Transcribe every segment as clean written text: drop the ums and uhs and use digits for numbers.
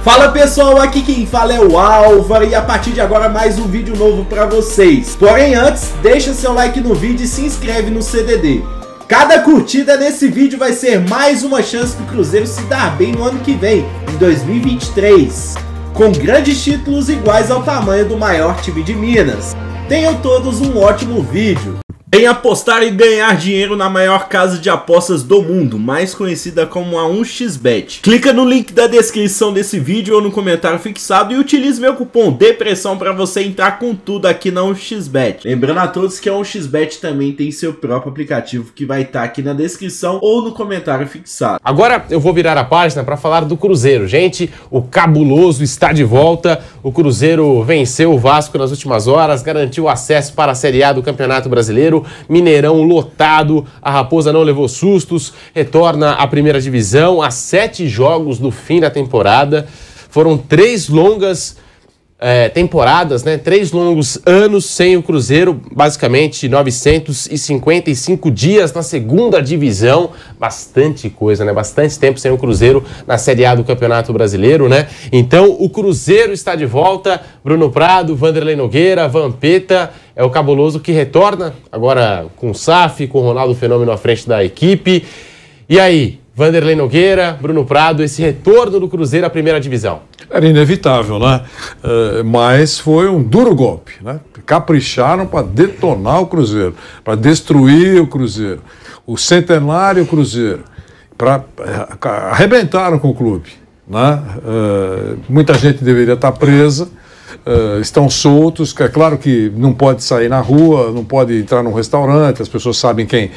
Fala pessoal, aqui quem fala é o Álvaro e a partir de agora mais um vídeo novo pra vocês. Porém antes, deixa seu like no vídeo e se inscreve no CDD. Cada curtida nesse vídeo vai ser mais uma chance do Cruzeiro se dar bem no ano que vem, em 2023, com grandes títulos iguais ao tamanho do maior time de Minas. Tenham todos um ótimo vídeo. Venha apostar e ganhar dinheiro na maior casa de apostas do mundo, mais conhecida como a 1xBet. Clica no link da descrição desse vídeo ou no comentário fixado e utilize meu cupom DEPRESSão para você entrar com tudo aqui na 1xBet. Lembrando a todos que a 1xBet também tem seu próprio aplicativo que vai estar aqui na descrição ou no comentário fixado. Agora eu vou virar a página para falar do Cruzeiro. Gente, o cabuloso está de volta. O Cruzeiro venceu o Vasco nas últimas horas, garantiu acesso para a Série A do Campeonato Brasileiro. Mineirão lotado, a Raposa não levou sustos, retorna à primeira divisão a 7 jogos do fim da temporada. Foram 3 longas temporadas, né? 3 longos anos sem o Cruzeiro, basicamente 955 dias na segunda divisão, bastante coisa, né? Bastante tempo sem o Cruzeiro na Série A do Campeonato Brasileiro, né? Então o Cruzeiro está de volta, Bruno Prado, Vanderlei Nogueira, Vampeta, é o cabuloso que retorna, agora com o SAF, com o Ronaldo Fenômeno à frente da equipe. E aí, Vanderlei Nogueira, Bruno Prado, esse retorno do Cruzeiro à primeira divisão? Era inevitável, né? Mas foi um duro golpe, né? Capricharam para detonar o Cruzeiro, para destruir o Cruzeiro, o centenário Cruzeiro, arrebentaram com o clube, né? Muita gente deveria estar presa, estão soltos, é claro que não pode sair na rua, não pode entrar num restaurante, as pessoas sabem quem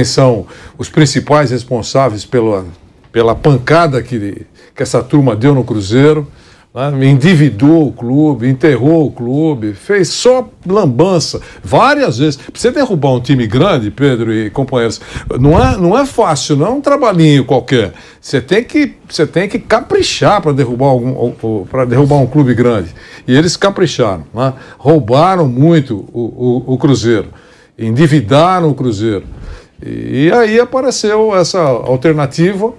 são os principais responsáveis pela pancada que essa turma deu no Cruzeiro, né? Endividou o clube, enterrou o clube, fez só lambança, várias vezes. Pra você derrubar um time grande, Pedro e companheiros, não é fácil, não é um trabalhinho qualquer. Você tem que caprichar para derrubar um clube grande. E eles capricharam, né? Roubaram muito o Cruzeiro, endividaram o Cruzeiro. E aí apareceu essa alternativa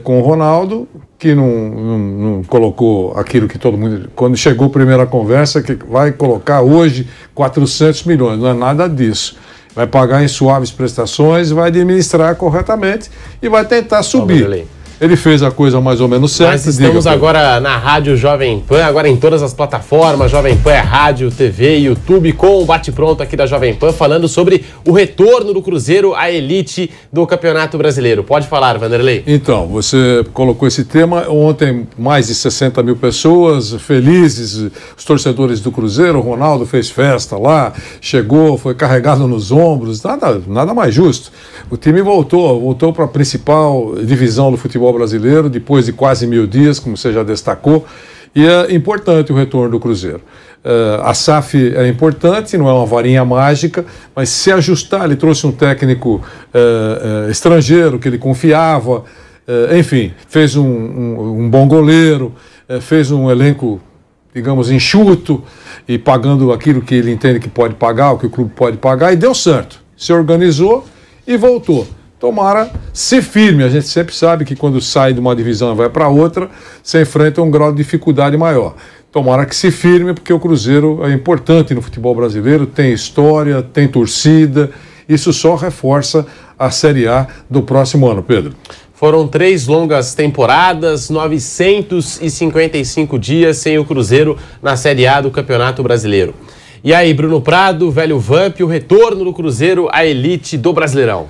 com o Ronaldo, que não colocou aquilo que todo mundo... Quando chegou a primeira conversa, que vai colocar hoje 400 milhões, não é nada disso. Vai pagar em suaves prestações, vai administrar corretamente e vai tentar subir. Ele fez a coisa mais ou menos certa. Nós estamos agora na Rádio Jovem Pan, agora em todas as plataformas, Jovem Pan é rádio, TV, YouTube, com o bate-pronto aqui da Jovem Pan, falando sobre o retorno do Cruzeiro à elite do Campeonato Brasileiro. Pode falar, Vanderlei. Então, você colocou esse tema. Ontem, mais de 60 mil pessoas felizes, os torcedores do Cruzeiro. O Ronaldo fez festa lá, chegou, foi carregado nos ombros, nada mais justo. O time voltou para a principal divisão do futebol brasileiro, depois de quase 1000 dias, como você já destacou, e é importante o retorno do Cruzeiro. A SAF é importante, não é uma varinha mágica, mas se ajustar, ele trouxe um técnico estrangeiro que ele confiava, enfim, fez um bom goleiro, fez um elenco, digamos, enxuto, e pagando aquilo que ele entende que pode pagar, o que o clube pode pagar, e deu certo. Se organizou e voltou. Tomara ser firme. A gente sempre sabe que quando sai de uma divisão e vai para outra, você enfrenta um grau de dificuldade maior. Tomara que se firme, porque o Cruzeiro é importante no futebol brasileiro, tem história, tem torcida. Isso só reforça a Série A do próximo ano, Pedro. Foram 3 longas temporadas, 955 dias sem o Cruzeiro na Série A do Campeonato Brasileiro. E aí, Bruno Prado, velho Vamp, o retorno do Cruzeiro à elite do Brasileirão.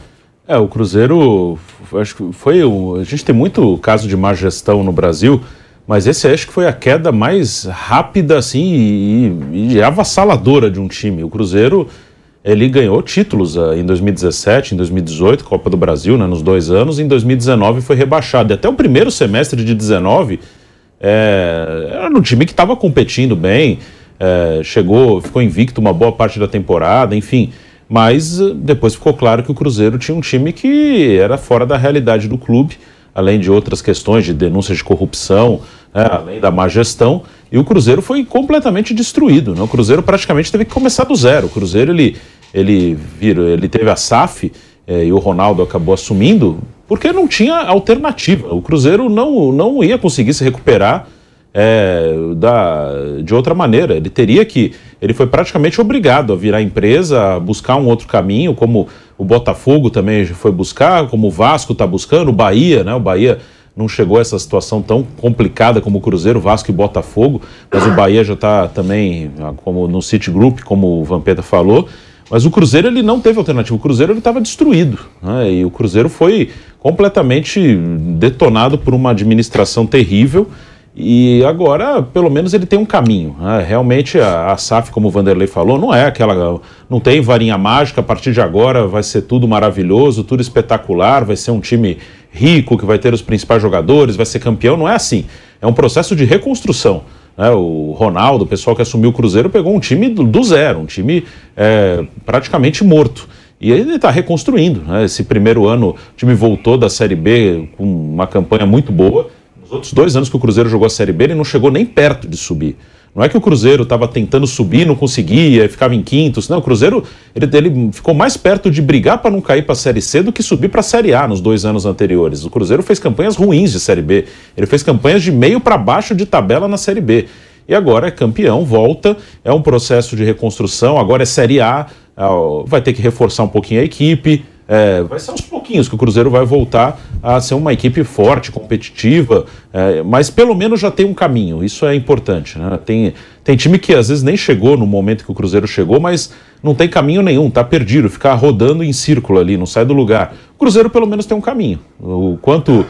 O Cruzeiro, acho que a gente tem muito caso de má gestão no Brasil, mas esse acho que foi a queda mais rápida assim, e avassaladora de um time. O Cruzeiro, ele ganhou títulos em 2017, em 2018, Copa do Brasil, né, nos 2 anos, e em 2019 foi rebaixado. E até o primeiro semestre de 2019, era um time que estava competindo bem, ficou invicto uma boa parte da temporada, enfim... Mas depois ficou claro que o Cruzeiro tinha um time que era fora da realidade do clube, além de outras questões de denúncias de corrupção, além da má gestão, e o Cruzeiro foi completamente destruído, né? O Cruzeiro praticamente teve que começar do zero. O Cruzeiro ele teve a SAF e o Ronaldo acabou assumindo porque não tinha alternativa. O Cruzeiro não ia conseguir se recuperar de outra maneira. Ele foi praticamente obrigado a virar empresa, a buscar um outro caminho, como o Botafogo também foi buscar, como o Vasco está buscando, o Bahia, né? O Bahia não chegou a essa situação tão complicada como o Cruzeiro, Vasco e Botafogo, mas o Bahia já está também, como no Citigroup, como o Vampeta falou. Mas o Cruzeiro, ele não teve alternativa. O Cruzeiro, ele estava destruído, né? E o Cruzeiro foi completamente detonado por uma administração terrível. E agora, pelo menos, ele tem um caminho, né? Realmente, a SAF, como o Vanderlei falou, não tem varinha mágica. A partir de agora vai ser tudo maravilhoso, tudo espetacular, vai ser um time rico, que vai ter os principais jogadores, vai ser campeão. Não é assim. É um processo de reconstrução, né? O Ronaldo, o pessoal que assumiu o Cruzeiro, pegou um time do zero, um time praticamente morto. E ele está reconstruindo, né? Esse primeiro ano, o time voltou da Série B com uma campanha muito boa. Nos outros 2 anos que o Cruzeiro jogou a Série B, ele não chegou nem perto de subir. Não é que o Cruzeiro estava tentando subir, não conseguia, ficava em quintos. Não, o Cruzeiro ele ficou mais perto de brigar para não cair para a Série C do que subir para a Série A nos 2 anos anteriores. O Cruzeiro fez campanhas ruins de Série B. Ele fez campanhas de meio para baixo de tabela na Série B. E agora é campeão, volta, é um processo de reconstrução, agora é Série A, vai ter que reforçar um pouquinho a equipe. Vai ser aos pouquinhos que o Cruzeiro vai voltar a ser uma equipe forte, competitiva, mas pelo menos já tem um caminho, isso é importante, né? Tem time que às vezes nem chegou no momento que o Cruzeiro chegou, mas não tem caminho nenhum, tá perdido, fica rodando em círculo ali, não sai do lugar. O Cruzeiro pelo menos tem um caminho. O quanto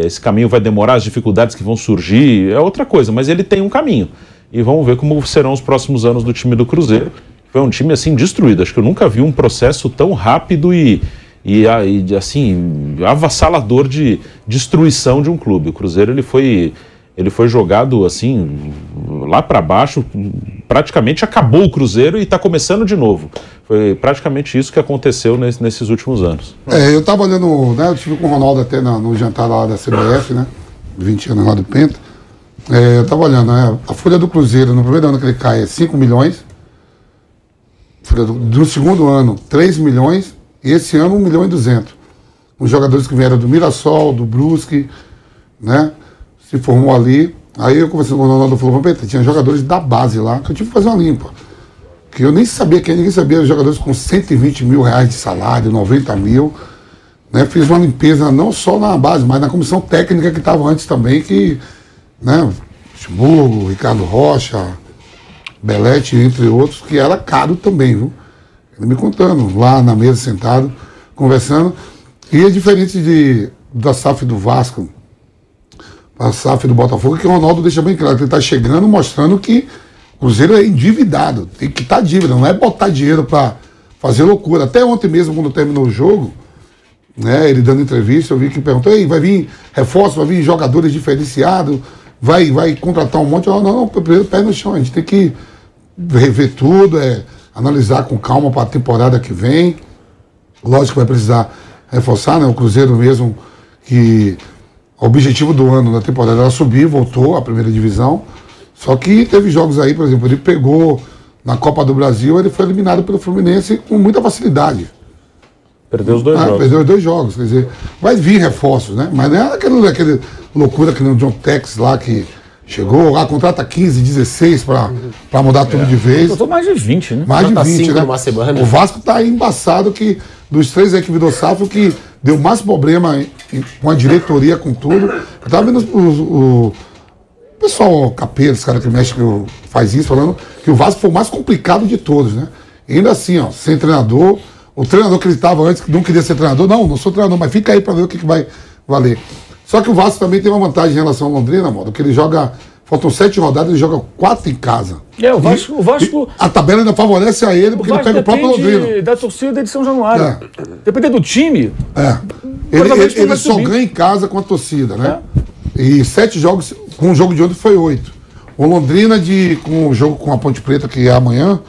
esse caminho vai demorar, as dificuldades que vão surgir, é outra coisa, mas ele tem um caminho. E vamos ver como serão os próximos anos do time do Cruzeiro. Foi um time assim destruído. Acho que eu nunca vi um processo tão rápido e assim avassalador de destruição de um clube. O Cruzeiro ele foi jogado assim lá para baixo, praticamente acabou o Cruzeiro e está começando de novo. Foi praticamente isso que aconteceu nesses últimos anos. Eu estava olhando, né? Eu estive com o Ronaldo até no jantar lá da CBF, né? 20 anos lá do Penta. Eu estava olhando, né? A folha do Cruzeiro no primeiro ano que ele cai é 5 milhões. No segundo ano, 3 milhões, e esse ano 1 milhão e 200. Os jogadores que vieram do Mirassol, do Brusque, né? Se formou ali. Aí eu conversei com o Ronaldo, falou, tinha jogadores da base lá, que eu tive que fazer uma limpa. Que eu nem sabia, ninguém sabia, jogadores com 120 mil reais de salário, 90 mil. Né? Fiz uma limpeza não só na base, mas na comissão técnica que estava antes também, que, né? Luxemburgo, Ricardo Rocha, Belete, entre outros, que era caro também, viu? Ele me contando, lá na mesa, sentado, conversando. E é diferente da SAF do Vasco, a SAF do Botafogo, que o Ronaldo deixa bem claro, que ele está chegando mostrando que o Cruzeiro é endividado, tem que estar dívida, não é botar dinheiro para fazer loucura. Até ontem mesmo, quando terminou o jogo, né, ele dando entrevista, eu vi que perguntou, vai vir reforço, vai vir jogadores diferenciados, vai contratar um monte. Não, primeiro pé no chão, a gente tem que rever tudo, analisar com calma para a temporada que vem. Lógico que vai precisar reforçar, né? O Cruzeiro mesmo, que o objetivo do ano da temporada era subir, voltou à primeira divisão. Só que teve jogos aí, por exemplo, ele pegou na Copa do Brasil, ele foi eliminado pelo Fluminense com muita facilidade. Perdeu os 2 jogos. Perdeu os 2 jogos, quer dizer, vai vir reforços, né? Mas não é aquela loucura que no John Tex lá que chegou, contrata 15, 16 para mudar tudo de vez. Botou mais de 20, né? Mais de 20, né? Numa semana. O Vasco tá embaçado que, dos 3 aí que virou SAF, o que deu mais problema com a diretoria, com tudo. Eu tava vendo o pessoal capeiro, esse cara que mexe, que faz isso, falando que o Vasco foi o mais complicado de todos, né? E ainda assim, ó, sem treinador, o treinador que ele estava antes, que não queria ser treinador, não sou treinador, mas fica aí para ver o que vai valer. Só que o Vasco também tem uma vantagem em relação ao Londrina, modo que ele joga, faltam 7 rodadas, ele joga 4 em casa. O Vasco a tabela ainda favorece a ele, porque ele pega o próprio Londrina. Da torcida de São Januário. Dependendo do time. Ele só ganha em casa com a torcida, né? E 7 jogos, com o jogo de ontem foi 8. O Londrina, com o jogo com a Ponte Preta, que é amanhã,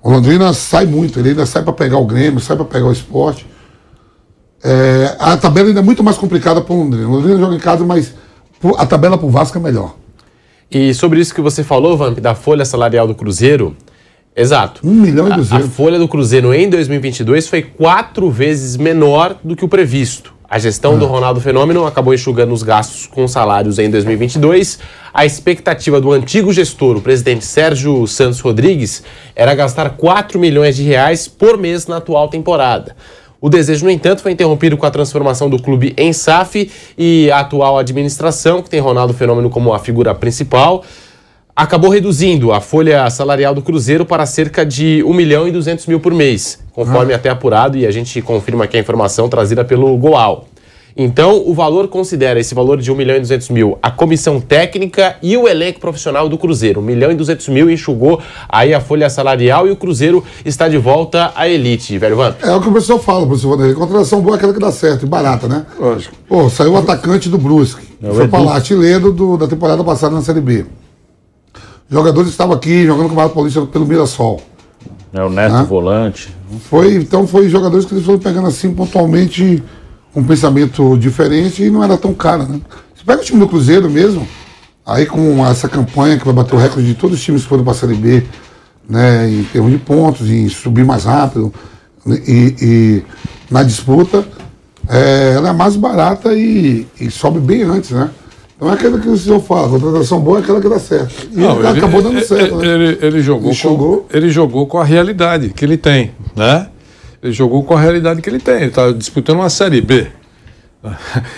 o Londrina sai muito, ele ainda sai para pegar o Grêmio, sai para pegar o Sport. A tabela ainda é muito mais complicada para o Londrina. O Londrina joga em casa, mas a tabela para o Vasco é melhor. E sobre isso que você falou, Vamp, da folha salarial do Cruzeiro, exato. 1 milhão e 200. A folha do Cruzeiro em 2022 foi 4 vezes menor do que o previsto. A gestão do Ronaldo Fenômeno acabou enxugando os gastos com salários em 2022. A expectativa do antigo gestor, o presidente Sérgio Santos Rodrigues, era gastar 4 milhões de reais por mês na atual temporada. O desejo, no entanto, foi interrompido com a transformação do clube em SAF e a atual administração, que tem Ronaldo Fenômeno como a figura principal, acabou reduzindo a folha salarial do Cruzeiro para cerca de 1.200.000 por mês, conforme até apurado, e a gente confirma aqui a informação trazida pelo Goal. Então, o valor considera esse valor de 1.200.000 a comissão técnica e o elenco profissional do Cruzeiro. 1.200.000 enxugou aí a folha salarial e o Cruzeiro está de volta à elite, velho Vamp. É o que o pessoal fala, professor Vanderlei. Contratação boa é aquela que dá certo e barata, né? Lógico. Pô, saiu o atacante do Brusque. Foi pra lá, artilheiro da temporada passada na Série B. Jogadores estavam aqui jogando com o Campeonato Paulista pelo Mirassol. O Neto volante. Então foi jogadores que eles foram pegando assim pontualmente com um pensamento diferente e não era tão caro, né? Você pega o time do Cruzeiro mesmo, aí com essa campanha que vai bater o recorde de todos os times que foram para a Série B, né, em termos de pontos, em subir mais rápido e na disputa, ela é mais barata e sobe bem antes, né? Então é aquela que o senhor fala, a contratação boa é aquela que dá certo. E não, ele acabou dando certo, né? Ele jogou com a realidade que ele tem, né? Ele jogou com a realidade que ele tem. Ele está disputando uma Série B.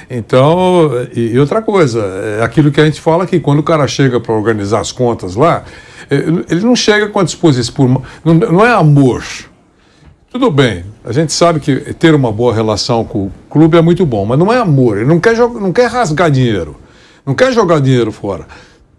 Então, e outra coisa, é aquilo que a gente fala que quando o cara chega para organizar as contas lá, ele não chega com a disposição, não é amor. Tudo bem, a gente sabe que ter uma boa relação com o clube é muito bom, mas não é amor. Ele não quer rasgar dinheiro, não quer jogar dinheiro fora.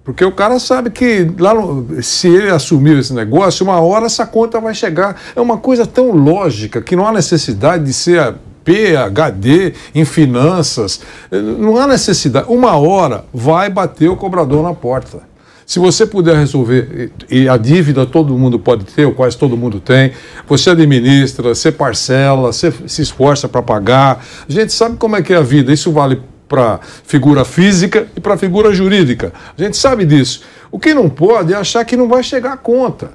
Porque o cara sabe que lá se ele assumir esse negócio, uma hora essa conta vai chegar. É uma coisa tão lógica que não há necessidade de ser PhD em finanças. Não há necessidade. Uma hora vai bater o cobrador na porta. Se você puder resolver, e a dívida todo mundo pode ter, ou quase todo mundo tem, você administra, você parcela, você se esforça para pagar. A gente sabe como é que é a vida. Isso vale para figura física e para figura jurídica. A gente sabe disso. O que não pode é achar que não vai chegar a conta.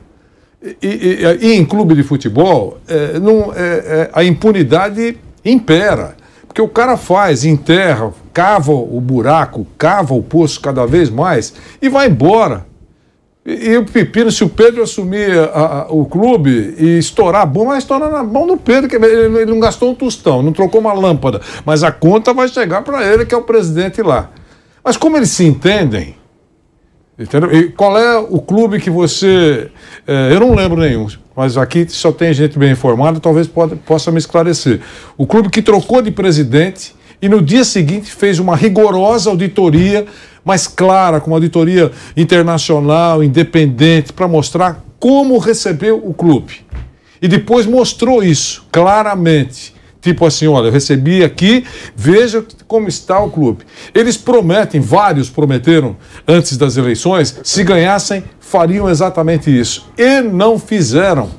E em clube de futebol, a impunidade impera. Porque o cara enterra, cava o buraco, cava o poço cada vez mais e vai embora. E o pepino, se o Pedro assumir o clube e estourar a bomba, vai estourar na mão do Pedro, que ele não gastou um tostão, não trocou uma lâmpada, mas a conta vai chegar para ele, que é o presidente lá. Mas como eles se entendem, entendeu? E qual é o clube que você... eu não lembro nenhum, mas aqui só tem gente bem informada, talvez possa me esclarecer. O clube que trocou de presidente e no dia seguinte fez uma rigorosa auditoria, mais clara, com uma auditoria internacional, independente, para mostrar como recebeu o clube. E depois mostrou isso claramente. Tipo assim, olha, eu recebi aqui, veja como está o clube. Eles prometem, vários prometeram antes das eleições, se ganhassem, fariam exatamente isso. E não fizeram.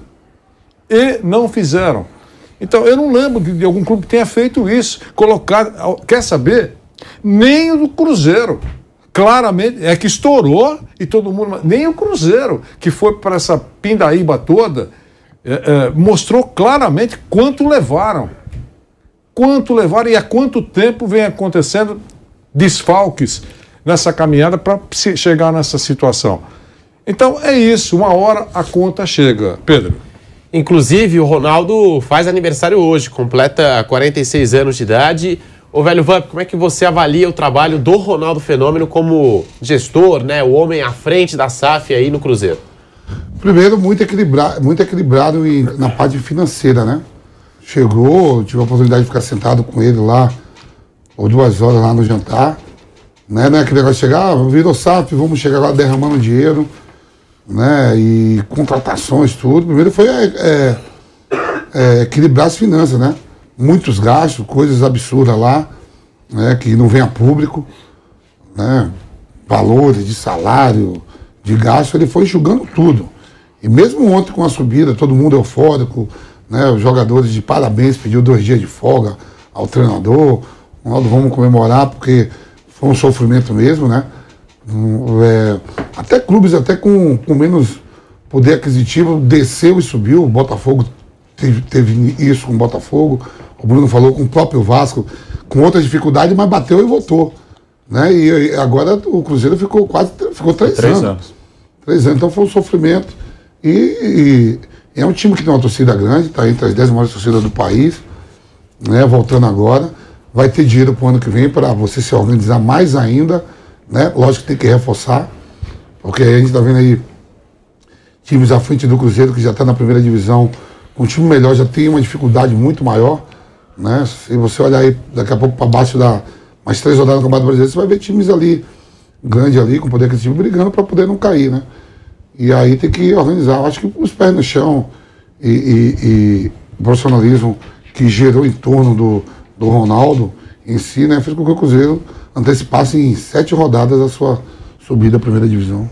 Então, eu não lembro de algum clube que tenha feito isso. Quer saber? Nem o do Cruzeiro. Claramente, é que estourou e todo mundo... Nem o Cruzeiro, que foi para essa pindaíba toda, mostrou claramente quanto levaram e há quanto tempo vem acontecendo desfalques nessa caminhada para chegar nessa situação. Então, é isso. Uma hora a conta chega. Pedro. Inclusive, o Ronaldo faz aniversário hoje, completa 46 anos de idade. Ô, velho Vamp, como é que você avalia o trabalho do Ronaldo Fenômeno como gestor, né? O homem à frente da SAF aí no Cruzeiro? Primeiro, muito equilibrado na parte financeira, né? Chegou, tive a oportunidade de ficar sentado com ele lá, ou 2 horas lá no jantar. Né? Não é aquele negócio de chegar, virou SAF, vamos chegar lá derramando dinheiro, né? E contratações, tudo. Primeiro foi equilibrar as finanças, né? Muitos gastos, coisas absurdas lá, né, que não vem a público, né, valores de salário, de gasto, ele foi enxugando tudo. E mesmo ontem com a subida, todo mundo eufórico, né, os jogadores de parabéns, pediu 2 dias de folga ao treinador, Ronaldo, vamos comemorar porque foi um sofrimento mesmo, né. Até clubes até com menos poder aquisitivo desceu e subiu, o Botafogo teve isso com o Botafogo. O Bruno falou com o próprio Vasco, com outra dificuldade, mas bateu e voltou. Né? E agora o Cruzeiro ficou 3 anos. 3 anos, então foi um sofrimento. E é um time que tem uma torcida grande, está entre as 10 maiores torcidas do país, né? Voltando agora. Vai ter dinheiro para o ano que vem para você se organizar mais ainda, né? Lógico que tem que reforçar, porque a gente está vendo aí times à frente do Cruzeiro que já está na primeira divisão, com um time melhor já tem uma dificuldade muito maior, né? Se você olhar aí daqui a pouco para baixo mais 3 rodadas no Campeonato Brasileiro, você vai ver times ali, grandes ali, com poder aquisitivo, brigando para poder não cair, né? E aí tem que organizar. Eu acho que os pés no chão e o profissionalismo que gerou em torno do Ronaldo em si, né, fez com que o Cruzeiro antecipasse em 7 rodadas a sua subida à primeira divisão.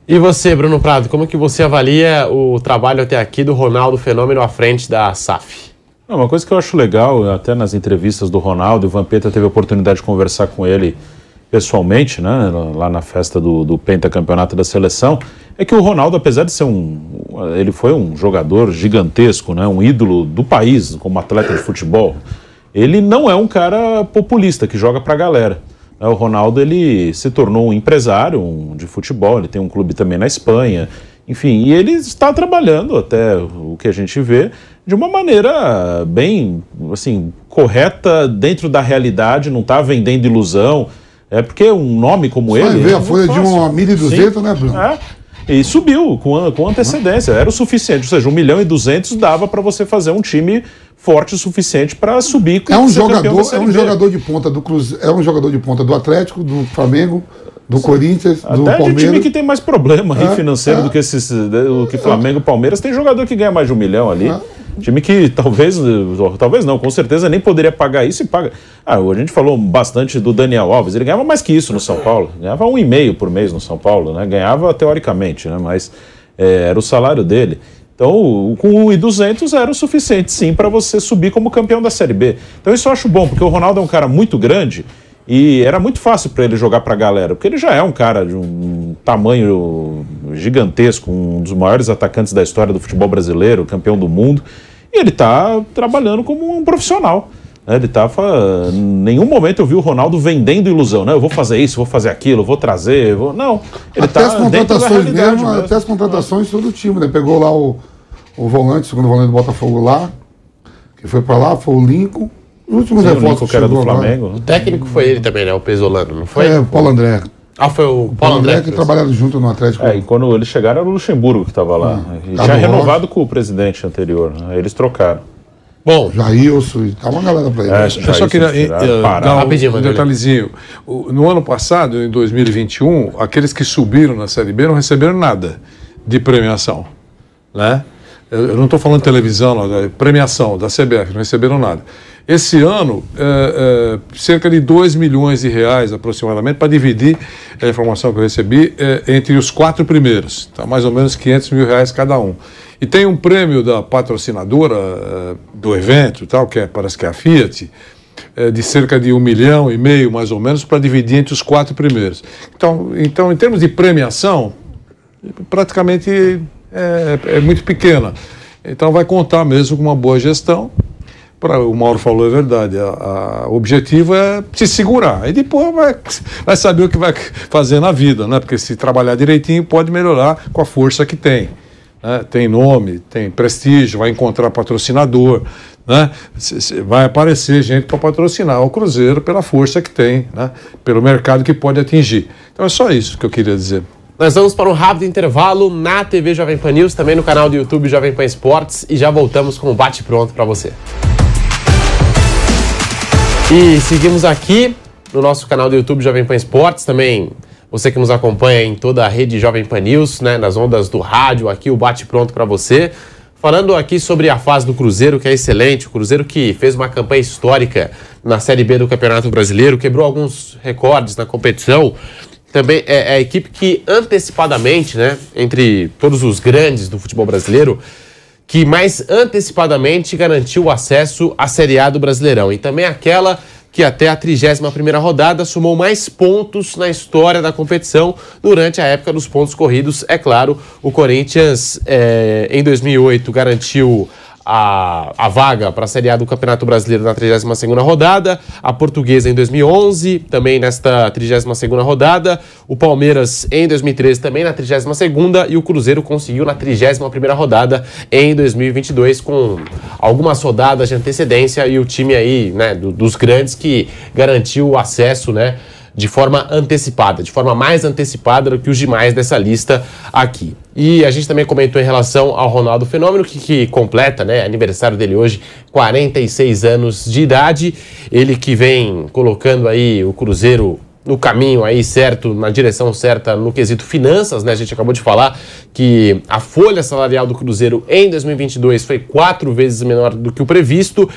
E você, Bruno Prado, como que você avalia o trabalho até aqui do Ronaldo Fenômeno à frente da SAF? Uma coisa que eu acho legal, até nas entrevistas do Ronaldo, o Vampeta teve a oportunidade de conversar com ele pessoalmente, né, lá na festa do pentacampeonato da seleção, é que o Ronaldo, apesar de ser ele foi um jogador gigantesco, né, um ídolo do país como atleta de futebol, ele não é um cara populista que joga pra galera. O Ronaldo, ele se tornou um empresário de futebol, ele tem um clube também na Espanha, enfim, e ele está trabalhando, até o que a gente vê, de uma maneira bem, assim, correta, dentro da realidade, não está vendendo ilusão, porque um nome como ele... Vai ver a folha de 1.200.000, né, Bruno? E subiu com antecedência, era o suficiente, ou seja, 1.200.000 dava para você fazer um time forte o suficiente para subir. É um jogador de ponta do Cruzeiro, é um jogador de ponta do Atlético, do Flamengo, do Corinthians, do Palmeiras. Até de time que tem mais problema financeiro do que Flamengo e Palmeiras, tem jogador que ganha mais de 1 milhão ali. Time que talvez não, com certeza nem poderia pagar isso e paga. A gente falou bastante do Daniel Alves, ele ganhava mais que isso no São Paulo, ganhava 1,5 por mês no São Paulo, né? Ganhava teoricamente, né? Mas era o salário dele. Então, com 1.200 era o suficiente, sim, para você subir como campeão da Série B. Então isso eu acho bom, porque o Ronaldo é um cara muito grande e era muito fácil para ele jogar para a galera, porque ele já é um cara de um tamanho gigantesco, um dos maiores atacantes da história do futebol brasileiro, campeão do mundo, e ele está trabalhando como um profissional. Ele estava... Em nenhum momento eu vi o Ronaldo vendendo ilusão, né? Eu vou fazer isso, vou fazer aquilo, vou trazer... Não, ele está dentro da realidade mesmo. Até as contratações todo o time, né? Pegou lá o volante, o segundo volante do Botafogo lá, que foi para lá, foi o Lincoln. Os últimos reforços que era do Flamengo. O técnico foi ele também, né? O Pesolano, não foi? O Paulo André. Foi o Paulo André que trabalharam junto no Atlético. E quando eles chegaram era o Luxemburgo que estava lá. E tinha renovado com o presidente anterior, né? Eles trocaram. Bom, Jailson e tal, uma galera para ele. Eu só queria dar um detalhezinho. No ano passado, em 2021, aqueles que subiram na Série B não receberam nada de premiação, né? Eu não estou falando de televisão, não, premiação da CBF, não receberam nada. Esse ano, cerca de 2 milhões de reais aproximadamente, para dividir a informação que eu recebi entre os 4 primeiros. Tá, mais ou menos 500 mil reais cada um. E tem um prêmio da patrocinadora do evento, tal, parece que é a Fiat, de cerca de 1,5 milhão, mais ou menos, para dividir entre os 4 primeiros. Então, em termos de premiação, praticamente é muito pequena. Então vai contar mesmo com uma boa gestão. O Mauro falou, é verdade, o objetivo é se segurar, e depois vai saber o que vai fazer na vida, né? Porque se trabalhar direitinho pode melhorar com a força que tem, né? Tem nome, tem prestígio, vai encontrar patrocinador, né? Vai aparecer gente para patrocinar o Cruzeiro pela força que tem, né? Pelo mercado que pode atingir. Então é só isso que eu queria dizer. Nós vamos para um rápido intervalo na TV Jovem Pan News, também no canal do YouTube Jovem Pan Esportes, e já voltamos com o bate-pronto para você. E seguimos aqui no nosso canal do YouTube Jovem Pan Esportes, também você que nos acompanha em toda a rede Jovem Pan News, né, nas ondas do rádio, aqui o bate-pronto para você. Falando aqui sobre a fase do Cruzeiro, que é excelente, o Cruzeiro que fez uma campanha histórica na Série B do Campeonato Brasileiro, quebrou alguns recordes na competição. Também é a equipe que antecipadamente, né, entre todos os grandes do futebol brasileiro, que mais antecipadamente garantiu o acesso à Série A do Brasileirão. E também aquela que até a 31ª rodada somou mais pontos na história da competição durante a época dos pontos corridos. É claro, o Corinthians em 2008 garantiu a vaga para a Série A do Campeonato Brasileiro na 32ª rodada, a Portuguesa em 2011, também nesta 32ª rodada, o Palmeiras em 2013 também na 32ª e o Cruzeiro conseguiu na 31ª rodada em 2022 com algumas rodadas de antecedência e o time aí, né, dos grandes que garantiu o acesso, né, de forma antecipada, de forma mais antecipada do que os demais dessa lista aqui. E a gente também comentou em relação ao Ronaldo Fenômeno, que completa, né, aniversário dele hoje, 46 anos de idade. Ele que vem colocando aí o Cruzeiro no caminho aí certo, na direção certa no quesito finanças, né? A gente acabou de falar que a folha salarial do Cruzeiro em 2022 foi 4 vezes menor do que o previsto.